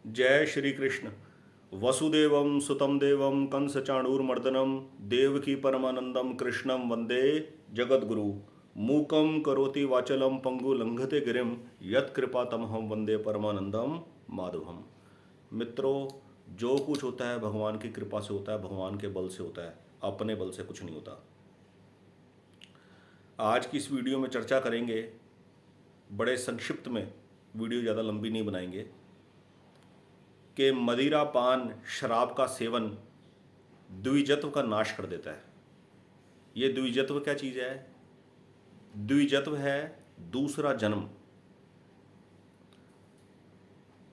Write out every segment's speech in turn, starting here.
जय श्री कृष्ण। वसुदेवं सुतं देवं कंस चाणूरमर्दनम देवकी परमानंदम कृष्णम वंदे जगद्गुरु। मूकं करोति वाचलम पंगु लंघते गिरिम यत् कृपा तमहम वंदे परमानंदम माधवम। मित्रों, जो कुछ होता है भगवान की कृपा से होता है, भगवान के बल से होता है, अपने बल से कुछ नहीं होता। आज की इस वीडियो में चर्चा करेंगे, बड़े संक्षिप्त में, वीडियो ज़्यादा लंबी नहीं बनाएंगे, कि मदिरा पान शराब का सेवन द्विजत्व का नाश कर देता है। ये द्विजत्व क्या चीज़ है? द्विजत्व है दूसरा जन्म।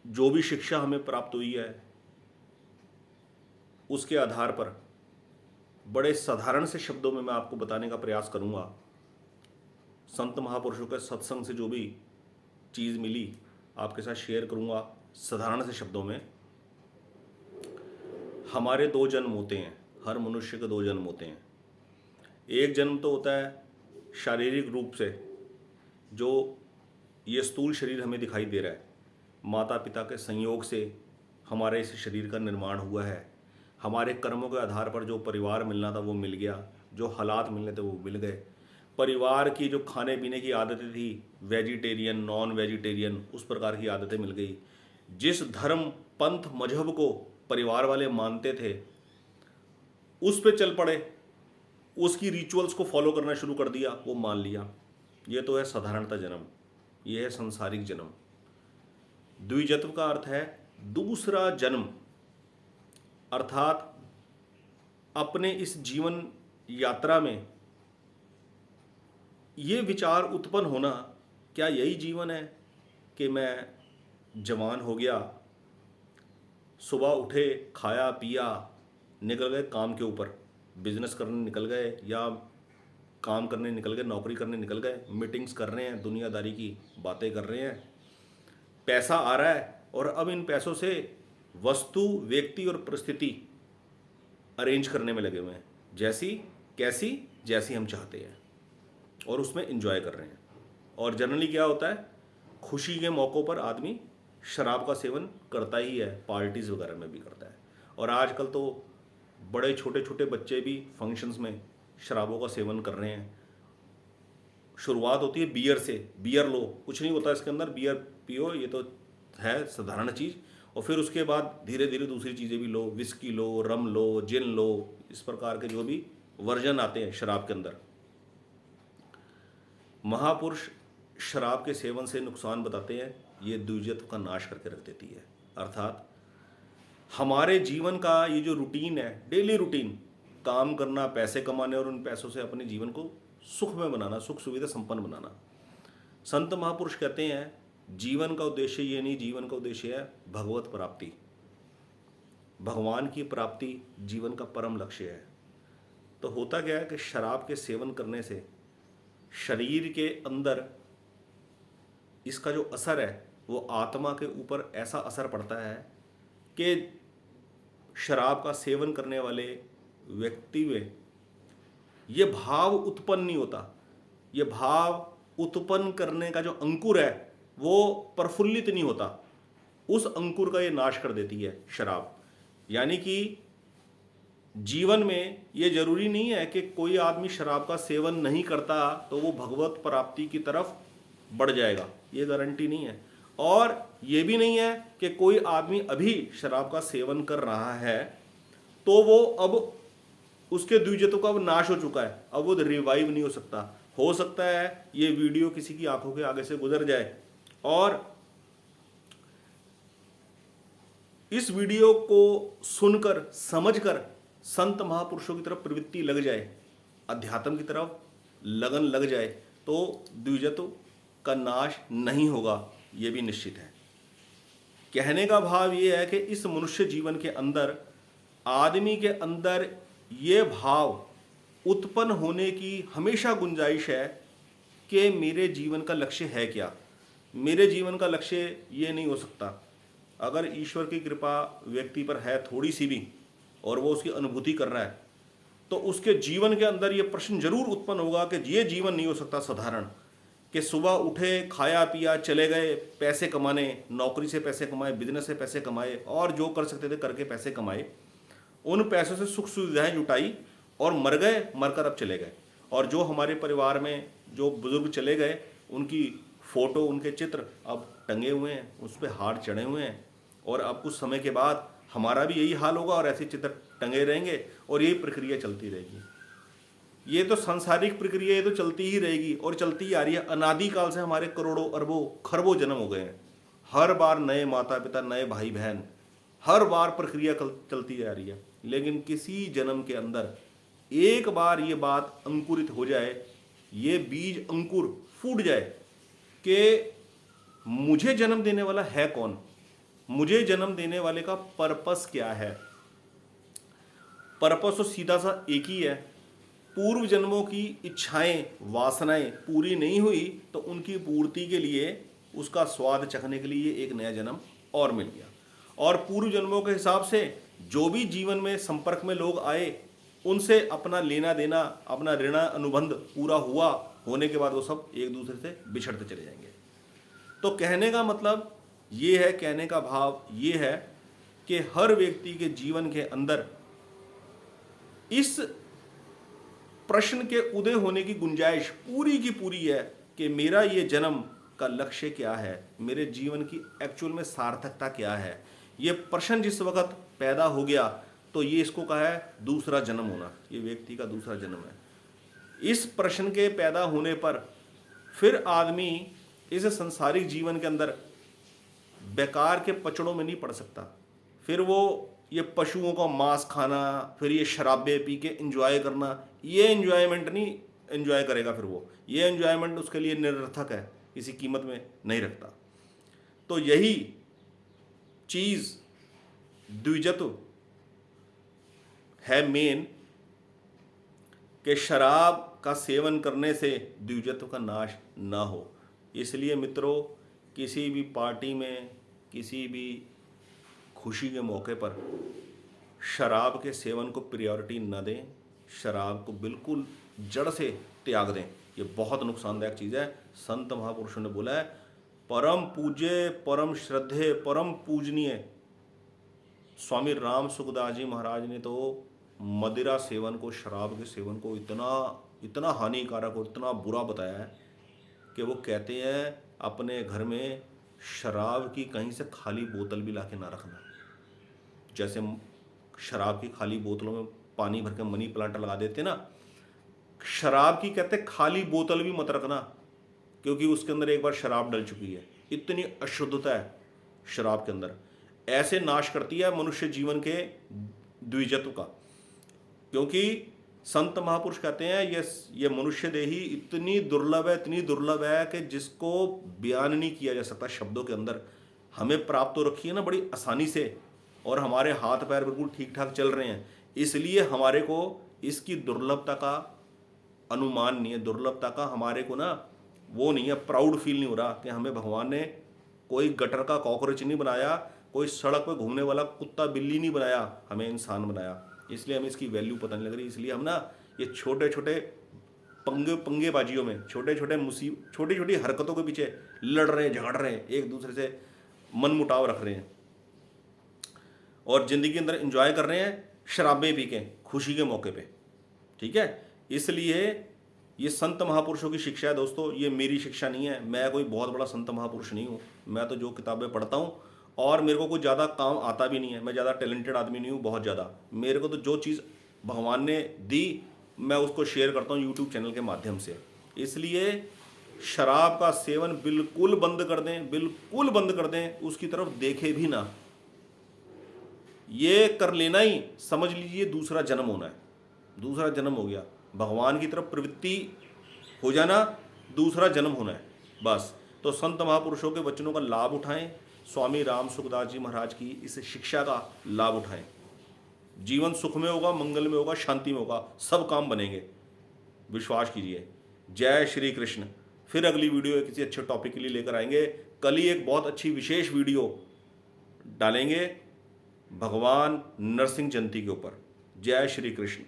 जो भी शिक्षा हमें प्राप्त हुई है उसके आधार पर बड़े साधारण से शब्दों में मैं आपको बताने का प्रयास करूंगा। संत महापुरुषों के सत्संग से जो भी चीज़ मिली आपके साथ शेयर करूंगा साधारण से शब्दों में। हमारे दो जन्म होते हैं, हर मनुष्य के दो जन्म होते हैं। एक जन्म तो होता है शारीरिक रूप से, जो ये स्थूल शरीर हमें दिखाई दे रहा है, माता पिता के संयोग से हमारे इस शरीर का निर्माण हुआ है। हमारे कर्मों के आधार पर जो परिवार मिलना था वो मिल गया, जो हालात मिलने थे वो मिल गए। परिवार की जो खाने पीने की आदतें थी, वेजिटेरियन नॉन वेजिटेरियन, उस प्रकार की आदतें मिल गई। जिस धर्म पंथ मजहब को परिवार वाले मानते थे उस पे चल पड़े, उसकी रिचुअल्स को फॉलो करना शुरू कर दिया, वो मान लिया। ये तो है साधारणता जन्म, ये है संसारिक जन्म। द्विजत्व का अर्थ है दूसरा जन्म, अर्थात अपने इस जीवन यात्रा में ये विचार उत्पन्न होना, क्या यही जीवन है कि मैं जवान हो गया, सुबह उठे, खाया पिया, निकल गए काम के ऊपर, बिजनेस करने निकल गए या काम करने निकल गए, नौकरी करने निकल गए, मीटिंग्स कर रहे हैं, दुनियादारी की बातें कर रहे हैं, पैसा आ रहा है और अब इन पैसों से वस्तु, व्यक्ति और परिस्थिति अरेंज करने में लगे हुए हैं, जैसी कैसी जैसी हम चाहते हैं, और उसमें एंजॉय कर रहे हैं। और जनरली क्या होता है, खुशी के मौक़ों पर आदमी शराब का सेवन करता ही है, पार्टीज़ वगैरह में भी करता है। और आजकल तो बड़े छोटे छोटे बच्चे भी फंक्शंस में शराबों का सेवन कर रहे हैं। शुरुआत होती है बियर से, बियर लो, कुछ नहीं होता इसके अंदर, बियर पियो, ये तो है साधारण चीज़। और फिर उसके बाद धीरे धीरे दूसरी चीज़ें भी लो, विस्की लो, रम लो, जिन लो, इस प्रकार के जो भी वर्जन आते हैं शराब के अंदर। महापुरुष शराब के सेवन से नुकसान बताते हैं, ये द्विजत्व का नाश करके रख देती है। अर्थात हमारे जीवन का ये जो रूटीन है, डेली रूटीन, काम करना, पैसे कमाने और उन पैसों से अपने जीवन को सुख में बनाना, सुख सुविधा संपन्न बनाना। संत महापुरुष कहते हैं जीवन का उद्देश्य ये नहीं, जीवन का उद्देश्य है भगवत प्राप्ति, भगवान की प्राप्ति जीवन का परम लक्ष्य है। तो होता क्या है कि शराब के सेवन करने से शरीर के अंदर इसका जो असर है वो आत्मा के ऊपर ऐसा असर पड़ता है कि शराब का सेवन करने वाले व्यक्ति में ये भाव उत्पन्न नहीं होता। ये भाव उत्पन्न करने का जो अंकुर है वो प्रफुल्लित नहीं होता, उस अंकुर का ये नाश कर देती है शराब। यानी कि जीवन में ये जरूरी नहीं है कि कोई आदमी शराब का सेवन नहीं करता तो वो भगवत प्राप्ति की तरफ बढ़ जाएगा, ये गारंटी नहीं है। और ये भी नहीं है कि कोई आदमी अभी शराब का सेवन कर रहा है तो वो अब उसके द्विजत्व का अब नाश हो चुका है, अब वो रिवाइव नहीं हो सकता। हो सकता है ये वीडियो किसी की आंखों के आगे से गुजर जाए और इस वीडियो को सुनकर समझकर संत महापुरुषों की तरफ प्रवृत्ति लग जाए, अध्यात्म की तरफ लगन लग जाए, तो द्विजत्व का नाश नहीं होगा, ये भी निश्चित है। कहने का भाव ये है कि इस मनुष्य जीवन के अंदर आदमी के अंदर ये भाव उत्पन्न होने की हमेशा गुंजाइश है कि मेरे जीवन का लक्ष्य है क्या। मेरे जीवन का लक्ष्य ये नहीं हो सकता। अगर ईश्वर की कृपा व्यक्ति पर है थोड़ी सी भी और वो उसकी अनुभूति कर रहा है तो उसके जीवन के अंदर ये प्रश्न जरूर उत्पन्न होगा कि ये जीवन नहीं हो सकता साधारण, कि सुबह उठे, खाया पिया, चले गए पैसे कमाने, नौकरी से पैसे कमाए, बिजनेस से पैसे कमाए और जो कर सकते थे करके पैसे कमाए, उन पैसों से सुख सुविधाएं जुटाई और मर गए, मरकर अब चले गए। और जो हमारे परिवार में जो बुजुर्ग चले गए उनकी फ़ोटो, उनके चित्र अब टंगे हुए हैं, उस पर हार चढ़े हुए हैं और अब कुछ समय के बाद हमारा भी यही हाल होगा और ऐसे चित्र टंगे रहेंगे और यही प्रक्रिया चलती रहेगी। ये तो सांसारिक प्रक्रिया, ये तो चलती ही रहेगी और चलती ही आ रही है। अनादिकाल से हमारे करोड़ों अरबों खरबों जन्म हो गए हैं, हर बार नए माता पिता, नए भाई बहन, हर बार प्रक्रिया चलती आ रही है। लेकिन किसी जन्म के अंदर एक बार ये बात अंकुरित हो जाए, ये बीज अंकुर फूट जाए कि मुझे जन्म देने वाला है कौन, मुझे जन्म देने वाले का पर्पस क्या है। पर्पस तो सीधा सा एक ही है, पूर्व जन्मों की इच्छाएं, वासनाएं पूरी नहीं हुई तो उनकी पूर्ति के लिए, उसका स्वाद चखने के लिए एक नया जन्म और मिल गया। और पूर्व जन्मों के हिसाब से जो भी जीवन में संपर्क में लोग आए, उनसे अपना लेना देना, अपना ऋण अनुबंध पूरा हुआ, होने के बाद वो सब एक दूसरे से बिछड़ते चले जाएंगे। तो कहने का मतलब ये है, कहने का भाव ये है कि हर व्यक्ति के जीवन के अंदर इस प्रश्न के उदय होने की गुंजाइश पूरी की पूरी है कि मेरा ये जन्म का लक्ष्य क्या है, मेरे जीवन की एक्चुअल में सार्थकता क्या है। ये प्रश्न जिस वक्त पैदा हो गया तो ये इसको कहा है दूसरा जन्म होना, ये व्यक्ति का दूसरा जन्म है। इस प्रश्न के पैदा होने पर फिर आदमी इस संसारिक जीवन के अंदर बेकार के पचड़ों में नहीं पड़ सकता। फिर वो ये पशुओं का मांस खाना, फिर ये शराबे पी के एंजॉय करना, ये एंजॉयमेंट नहीं एंजॉय करेगा। फिर वो ये एंजॉयमेंट उसके लिए निरर्थक है, किसी कीमत में नहीं रखता। तो यही चीज़ द्विजत्व है मेन, कि शराब का सेवन करने से द्विजत्व का नाश ना हो। इसलिए मित्रों, किसी भी पार्टी में, किसी भी खुशी के मौके पर शराब के सेवन को प्रायोरिटी न दें, शराब को बिल्कुल जड़ से त्याग दें। ये बहुत नुकसानदायक चीज़ है। संत महापुरुषों ने बोला है, परम पूज्य, परम श्रद्धेय, परम पूजनीय स्वामी राम सुखदास जी महाराज ने तो मदिरा सेवन को, शराब के सेवन को इतना हानिकारक और इतना बुरा बताया है कि वो कहते हैं अपने घर में शराब की कहीं से खाली बोतल भी लाके ना रखना। जैसे शराब की खाली बोतलों में पानी भर के मनी प्लांट लगा देते ना, शराब की कहते खाली बोतल भी मत रखना, क्योंकि उसके अंदर एक बार शराब डल चुकी है। इतनी अशुद्धता है शराब के अंदर, ऐसे नाश करती है मनुष्य जीवन के द्विजत्व का। क्योंकि संत महापुरुष कहते हैं ये मनुष्य देही इतनी दुर्लभ है, इतनी दुर्लभ है कि जिसको बयान नहीं किया जा सकता शब्दों के अंदर। हमें प्राप्त तो रखी है ना बड़ी आसानी से, और हमारे हाथ पैर बिल्कुल ठीक ठाक चल रहे हैं, इसलिए हमारे को इसकी दुर्लभता का अनुमान नहीं है, दुर्लभता का हमारे को ना वो नहीं है, प्राउड फील नहीं हो रहा कि हमें भगवान ने कोई गटर का कॉकरोच नहीं बनाया, कोई सड़क पर घूमने वाला कुत्ता बिल्ली नहीं बनाया, हमें इंसान बनाया। इसलिए हमें इसकी वैल्यू पता नहीं लग रही। इसलिए हम ना ये छोटे छोटे पंगेबाजियों में, छोटी छोटी हरकतों के पीछे लड़ रहे हैं, झगड़ रहे हैं, एक दूसरे से मनमुटाव रख रहे हैं और ज़िंदगी के अंदर एंजॉय कर रहे हैं शराबें पी के खुशी के मौके पे। ठीक है, इसलिए ये संत महापुरुषों की शिक्षा है दोस्तों, ये मेरी शिक्षा नहीं है। मैं कोई बहुत बड़ा संत महापुरुष नहीं हूँ, मैं तो जो किताबें पढ़ता हूँ और मेरे को कोई ज़्यादा काम आता भी नहीं है, मैं ज़्यादा टैलेंटेड आदमी नहीं हूँ बहुत ज़्यादा। मेरे को तो जो चीज़ भगवान ने दी मैं उसको शेयर करता हूँ यूट्यूब चैनल के माध्यम से। इसलिए शराब का सेवन बिल्कुल बंद कर दें, बिल्कुल बंद कर दें, उसकी तरफ देखे भी ना। ये कर लेना ही समझ लीजिए दूसरा जन्म होना है, दूसरा जन्म हो गया, भगवान की तरफ प्रवृत्ति हो जाना, दूसरा जन्म होना है बस। तो संत महापुरुषों के वचनों का लाभ उठाएं, स्वामी राम सुखदास जी महाराज की इस शिक्षा का लाभ उठाएं। जीवन सुख में होगा, मंगल में होगा, शांति में होगा, सब काम बनेंगे, विश्वास कीजिए। जय श्री कृष्ण। फिर अगली वीडियो किसी अच्छे टॉपिक के लिए लेकर आएंगे। कल ही एक बहुत अच्छी विशेष वीडियो डालेंगे भगवान नरसिंह जयंती के ऊपर। जय श्री कृष्ण।